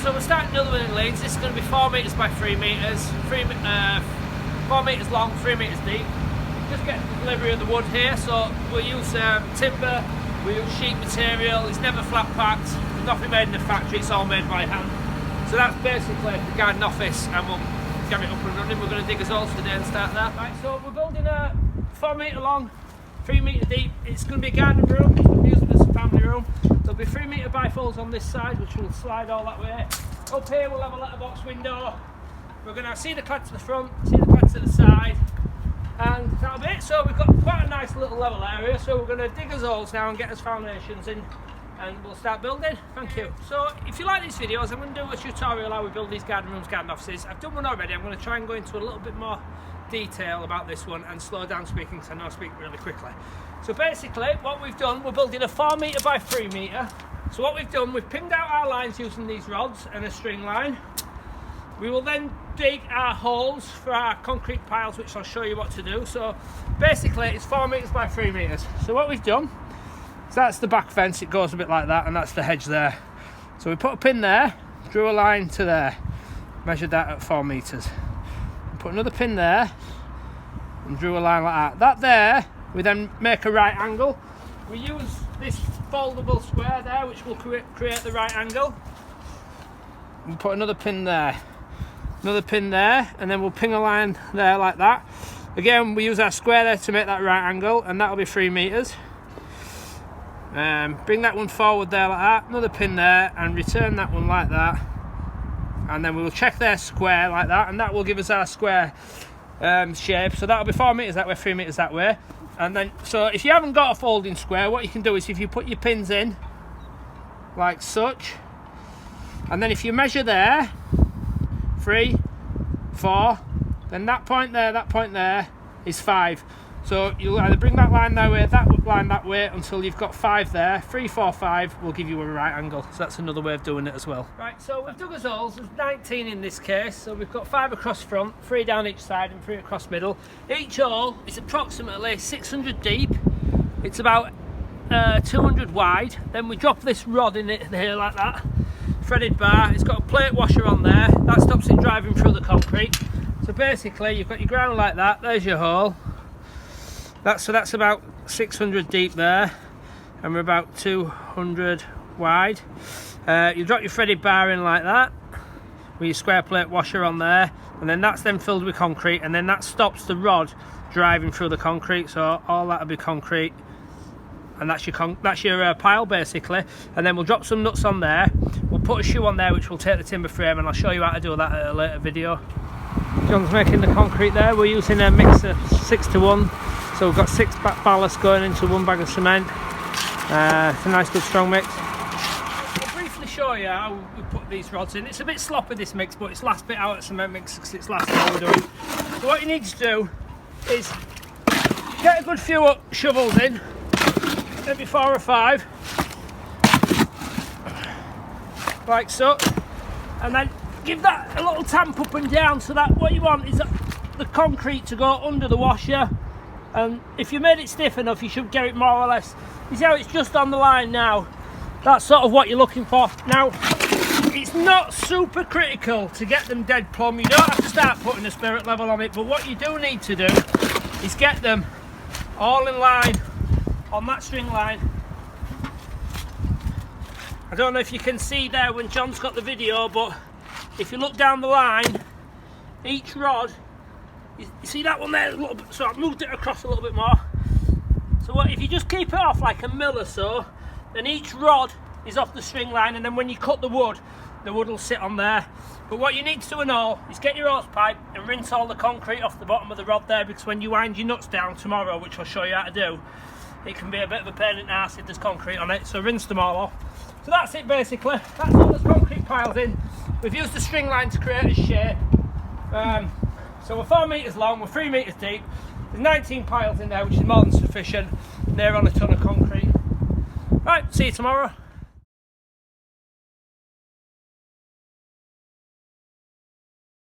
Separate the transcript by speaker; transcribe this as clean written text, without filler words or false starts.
Speaker 1: so we're starting another one in Leeds. This is going to be 4 metres by 3 metres, 4 metres long, 3 metres deep. Just getting the delivery of the wood here, so we'll use timber, we'll use sheet material. It's never flat packed, there's nothing made in the factory, it's all made by hand. So that's basically the garden office, and we'll get it up and running. We're going to dig us holes today and start that. Right, so we're building a 4 metre long, 3 metre deep. It's going to be a garden room, it's going to be used as a family room. There'll be 3 metre bifolds on this side, which will slide all that way. Up here we'll have a letterbox window. We're going to see the clad to the front, see the clad to the side, and that'll be it. So we've got quite a nice little level area, so we're going to dig us holes now and get us foundations in, and we'll start building. Thank you. So if you like these videos, I'm going to do a tutorial how we build these garden rooms, garden offices. I've done one already. I'm going to try and go into a little bit more detail about this one and slow down speaking, because I know I speak really quickly. So basically what we've done, we're building a 4 metre by 3 metre. So what we've done, we've pinned out our lines using these rods and a string line. We will then dig our holes for our concrete piles, which I'll show you what to do. So basically it's 4 metres by 3 metres. So what we've done, so that's the back fence, it goes a bit like that, and that's the hedge there. So we put a pin there, drew a line to there, measured that at 4 metres. Put another pin there and drew a line like that. That there, we then make a right angle. We use this foldable square there, which will create the right angle. And put another pin there, another pin there, and then we'll ping a line there like that. Again, we use our square there to make that right angle, and that'll be 3 metres. Bring that one forward there like that, another pin there, and return that one like that. And then we will check their square like that, and that will give us our square shape. So that'll be 4 metres that way, 3 metres that way. And then, so if you haven't got a folding square, what you can do is if you put your pins in like such, and then if you measure there 3, 4, then that point there is 5. So you'll either bring that line that way until you've got 5 there. 3, 4, 5 will give you a right angle. So that's another way of doing it as well. Right, so we've dug us holes. There's 19 in this case. So we've got 5 across front, 3 down each side, and 3 across middle. Each hole is approximately 600 deep. It's about 200 wide. Then we drop this rod in it here like that, threaded bar. It's got a plate washer on there. That stops it driving through the concrete. So basically, you've got your ground like that. There's your hole. So that's about 600 deep there, and we're about 200 wide. You drop your threaded bar in like that with your square plate washer on there, and then that's then filled with concrete, and then that stops the rod driving through the concrete. So all that'll be concrete, and that's your pile basically. And then we'll drop some nuts on there. We'll put a shoe on there, which will take the timber frame, and I'll show you how to do that at a later video. John's making the concrete there. We're using a mix of 6-to-1. So we've got 6 ballasts going into 1 bag of cement. It's a nice good strong mix. I'll briefly show you how we put these rods in. It's a bit sloppy this mix, but it's last bit out of cement mix because it's last thing we're doing. So what you need to do is get a good few shovels in, maybe 4 or 5, like so, and then give that a little tamp up and down, so that what you want is the concrete to go under the washer. And if you made it stiff enough, you should get it more or less. You see how it's just on the line now? That's sort of what you're looking for. Now, it's not super critical to get them dead plumb. You don't have to start putting a spirit level on it, but what you do need to do is get them all in line on that string line. I don't know if you can see there when John's got the video, but if you look down the line, each rod, you see that one there a little bit, so I've moved it across a little bit more. So what if you just keep it off like a mil or so, then each rod is off the string line, and then when you cut the wood will sit on there. But what you need to do and all is get your hose pipe and rinse all the concrete off the bottom of the rod there, because when you wind your nuts down tomorrow, which I'll show you how to do, it can be a bit of a pain in the arse if there's concrete on it. So rinse them all off. So that's it basically. That's all those concrete piles in. We've used the string line to create a shape. So we're 4 metres long, we're 3 metres deep. There's 19 piles in there, which is more than sufficient. They're on a ton of concrete. Right, see you tomorrow.